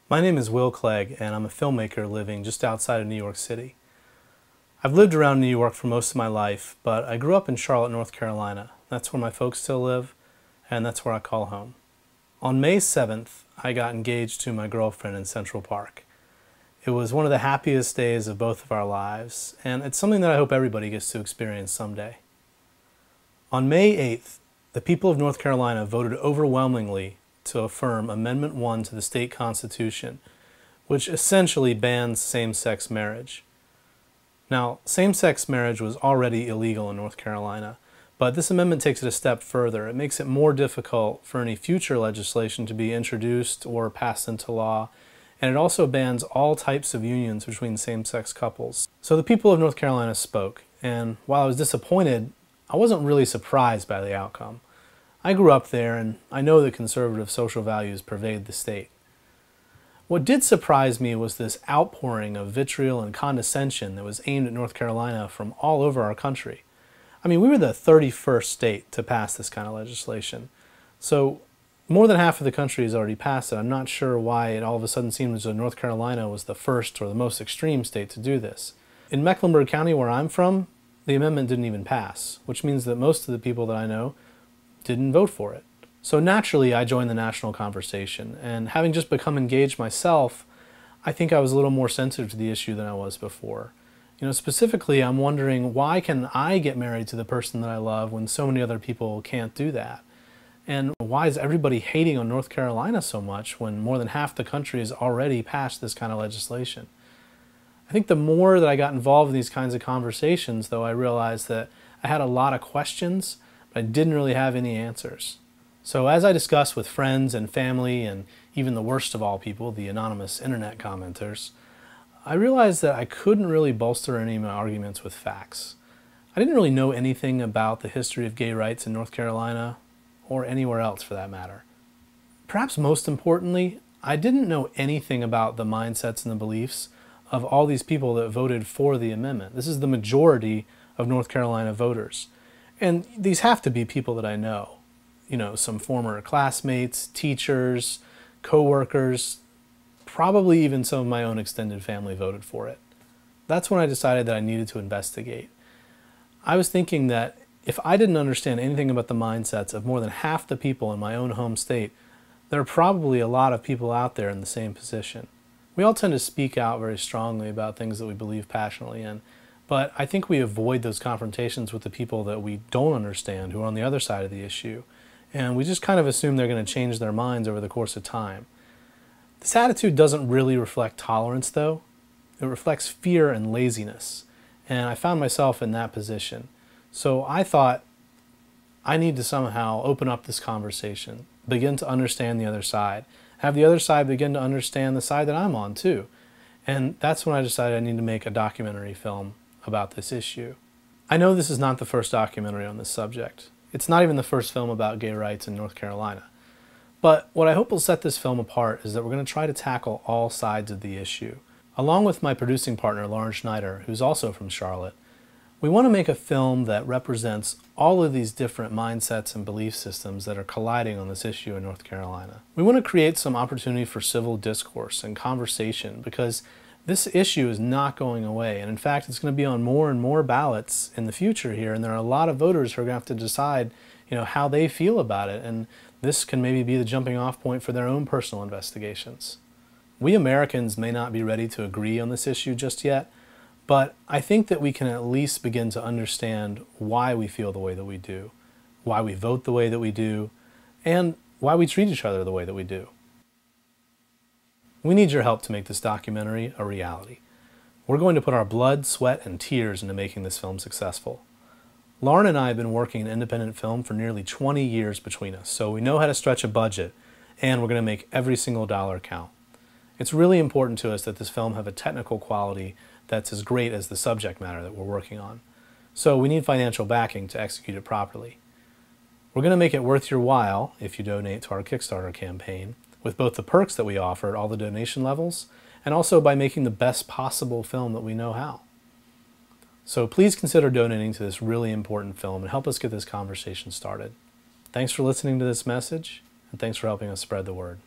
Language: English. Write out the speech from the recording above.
My name is Will Clegg, and I'm a filmmaker living just outside of New York City. I've lived around New York for most of my life, but I grew up in Charlotte, North Carolina. That's where my folks still live, and that's where I call home. On May 7th, I got engaged to my girlfriend in Central Park. It was one of the happiest days of both of our lives, and it's something that I hope everybody gets to experience someday. On May 8th, the people of North Carolina voted overwhelmingly to affirm Amendment 1 to the state constitution, which essentially bans same-sex marriage. Now, same-sex marriage was already illegal in North Carolina, but this amendment takes it a step further. It makes it more difficult for any future legislation to be introduced or passed into law, and it also bans all types of unions between same-sex couples. So the people of North Carolina spoke, and while I was disappointed, I wasn't really surprised by the outcome. I grew up there, and I know that conservative social values pervade the state. What did surprise me was this outpouring of vitriol and condescension that was aimed at North Carolina from all over our country. I mean, we were the 31st state to pass this kind of legislation. So more than half of the country has already passed it. I'm not sure why it all of a sudden seemed as though North Carolina was the first or the most extreme state to do this. In Mecklenburg County, where I'm from, the amendment didn't even pass, which means that most of the people that I know didn't vote for it. So naturally, I joined the national conversation, and having just become engaged myself, I think I was a little more sensitive to the issue than I was before. Specifically, I'm wondering, why can I get married to the person that I love when so many other people can't do that? And why is everybody hating on North Carolina so much when more than half the country has already passed this kind of legislation? I think the more that I got involved in these kinds of conversations, though, I realized that I had a lot of questions, but I didn't really have any answers. So as I discussed with friends and family, and even the worst of all people, the anonymous internet commenters, I realized that I couldn't really bolster any of my arguments with facts. I didn't really know anything about the history of gay rights in North Carolina, or anywhere else for that matter. Perhaps most importantly, I didn't know anything about the mindsets and the beliefs of all these people that voted for the amendment. This is the majority of North Carolina voters. And these have to be people that I know. Some former classmates, teachers, co-workers, probably even some of my own extended family voted for it. That's when I decided that I needed to investigate. I was thinking that if I didn't understand anything about the mindsets of more than half the people in my own home state, there are probably a lot of people out there in the same position. We all tend to speak out very strongly about things that we believe passionately in, but I think we avoid those confrontations with the people that we don't understand, who are on the other side of the issue, and we just kind of assume they're going to change their minds over the course of time. This attitude doesn't really reflect tolerance, though. It reflects fear and laziness, and I found myself in that position. So I thought, I need to somehow open up this conversation, begin to understand the other side, have the other side begin to understand the side that I'm on too. And that's when I decided I need to make a documentary film about this issue. I know this is not the first documentary on this subject. It's not even the first film about gay rights in North Carolina. But what I hope will set this film apart is that we're going to try to tackle all sides of the issue. Along with my producing partner, Lauren Schneider, who's also from Charlotte, we want to make a film that represents all of these different mindsets and belief systems that are colliding on this issue in North Carolina. We want to create some opportunity for civil discourse and conversation, because this issue is not going away, and in fact it's going to be on more and more ballots in the future here, and there are a lot of voters who are going to have to decide how they feel about it, and this can maybe be the jumping off point for their own personal investigations. We Americans may not be ready to agree on this issue just yet, but I think that we can at least begin to understand why we feel the way that we do, why we vote the way that we do, and why we treat each other the way that we do. We need your help to make this documentary a reality. We're going to put our blood, sweat, and tears into making this film successful. Lauren and I have been working in independent film for nearly 20 years between us, so we know how to stretch a budget, and we're going to make every single dollar count. It's really important to us that this film have a technical quality that's as great as the subject matter that we're working on. So we need financial backing to execute it properly. We're going to make it worth your while if you donate to our Kickstarter campaign, with both the perks that we offer at all the donation levels, and also by making the best possible film that we know how. So please consider donating to this really important film and help us get this conversation started. Thanks for listening to this message, and thanks for helping us spread the word.